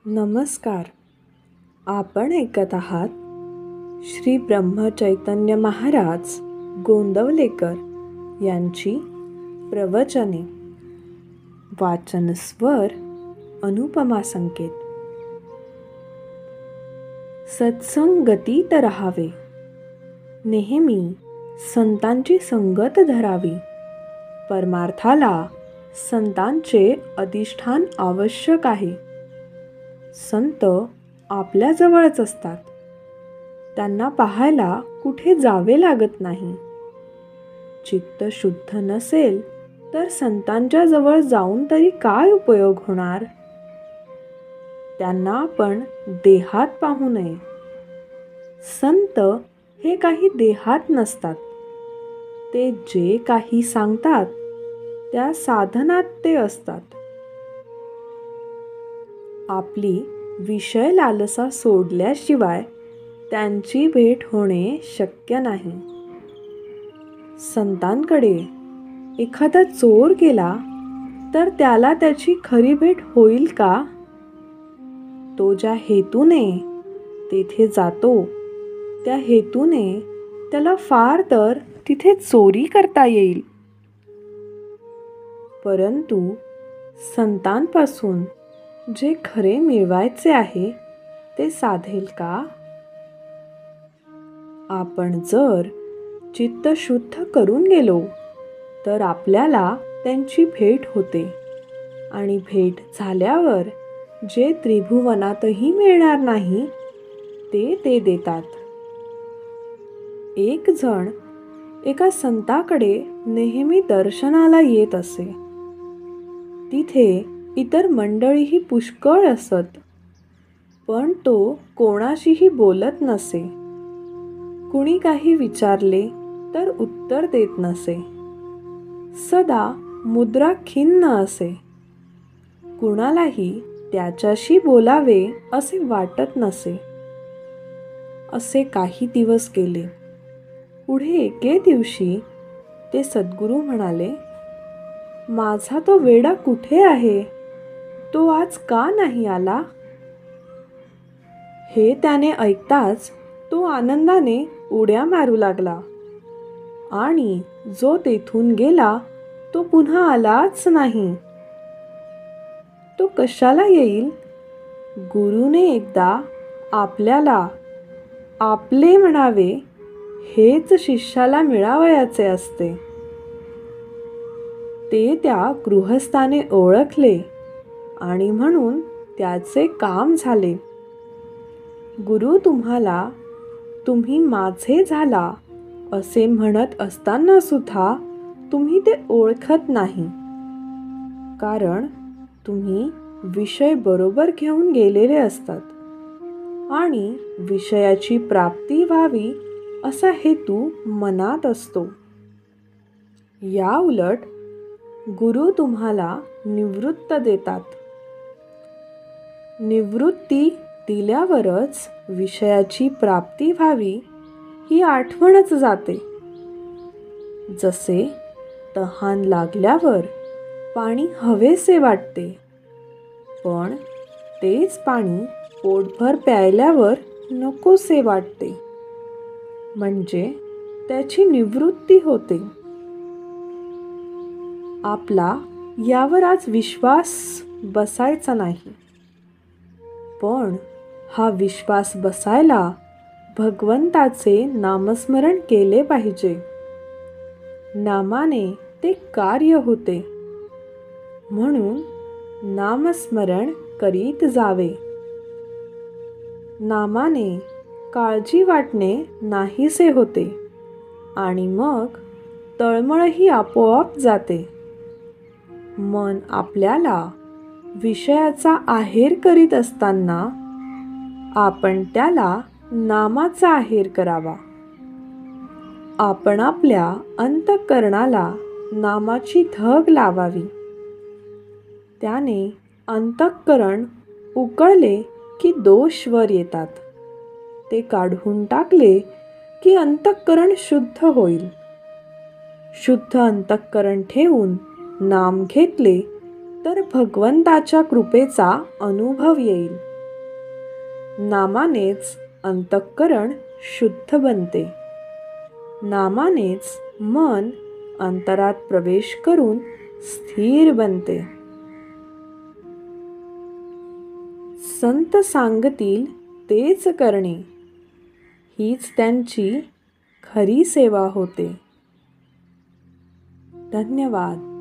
नमस्कार. आपण ऐकत आहात श्री ब्रह्मचैतन्य महाराज गोंदवलेकर यांची प्रवचने. वाचन स्वर अनुपमा संकेत. सत्संगतीत राहावे, नेहमी संतांची संगत धरावी. परमार्थाला संतांचे अधिष्ठान आवश्यक आहे. संत आपल्या जवळच असतात. त्यांना पाहायला कुठे जावे लागत नाही. चित्त शुद्ध नसेल तर संतांच्या जवळ जाऊन तरी काय उपयोग होणार? त्यांना आपण देहात पाहू नये. संत हे काही देहात नसतात. ते जे काही सांगतात त्या साधनात ते असतात. आपली विषय लालसा सोडल्याशिवाय त्यांची भेट होणे शक्य नाही. संतांकडे एखादा चोर गेला तर त्याला त्याची खरी भेट होईल का? तो ज्या हेतूने तेथे जातो त्या हेतूने त्याला फार तर तिथे चोरी करता येईल. परंतु संतांपासून जे खरे मिळवायचे आहे ते साधेल का? आपण जर चित्त शुद्ध करून गेलो तर आपल्याला त्यांची भेट होते. आणि भेट झाल्यावर जे त्रिभुवनातही मिळणार नाही ते देतात. एक जण एका संताकडे नेहमी दर्शनाला येत असे. तिथे इतर मंडळीही पुष्कळ असत, पण तो कोणाशीही बोलत नसे. कुणी काही विचारले तर उत्तर देत नसे. सदा मुद्रा खिन्न असे. कुणालाही त्याच्याशी बोलावे असे वाटत नसे. असे काही दिवस गेले. पुढे एके दिवशी ते सद्गुरू म्हणाले, माझा तो वेडा कुठे आहे? तो आज का नाही आला? हे त्याने ऐकताच तो आनंदाने उड्या मारू लागला. आणि जो तेथून गेला तो पुन्हा आलाच नाही. तो कशाला येईल? गुरुने एकदा आपल्याला आपले म्हणावे हेच शिष्याला मिळावयाचे असते. ते त्या गृहस्थाने ओळखले आणि म्हणून त्याचे काम झाले. गुरु तुम्हाला तुम्ही माझे झाला असे म्हणत असताना सुद्धा तुम्ही ते ओळखत नाही. कारण तुम्ही विषय बरोबर घेऊन गेलेले असतात आणि विषयाची प्राप्ती व्हावी असा हेतू मनात असतो. या उलट गुरु तुम्हाला निवृत्त देतात. निवृत्ती दिल्यावरच विषयाची प्राप्ती व्हावी ही आठवणच जाते. जसे तहान लागल्यावर पाणी हवेसे वाटते, पण तेच पाणी पोटभर प्यायल्यावर नकोसे वाटते. म्हणजे त्याची निवृत्ती होते. आपला यावर आज विश्वास बसायचा नाही. पण हा विश्वास बसायला भगवंताचे नामस्मरण केले पाहिजे. नामाने ते कार्य होते. म्हणून नामस्मरण करीत जावे. नामाने काळजी वाटणे नाहीसे होते आणि मग तळमळही आपोआप जाते. मन आपल्याला विषयाचा आहेर करीत असताना आपण त्याला नामाचा आहेर करावा. आपण आपल्या अंतःकरणाला नामाची धग लावावी. त्याने अंतःकरण उकळले की दोष वर येतात. ते काढून टाकले की अंतःकरण शुद्ध होईल. शुद्ध अंतःकरण ठेवून नाम घेतले तर भगवंताच्या कृपेचा अनुभव येईल. नामानेच अंतःकरण शुद्ध बनते. नामानेच मन अंतरात प्रवेश करून स्थिर बनते. संत सांगतील तेच करणे हीच त्यांची खरी सेवा होते. धन्यवाद.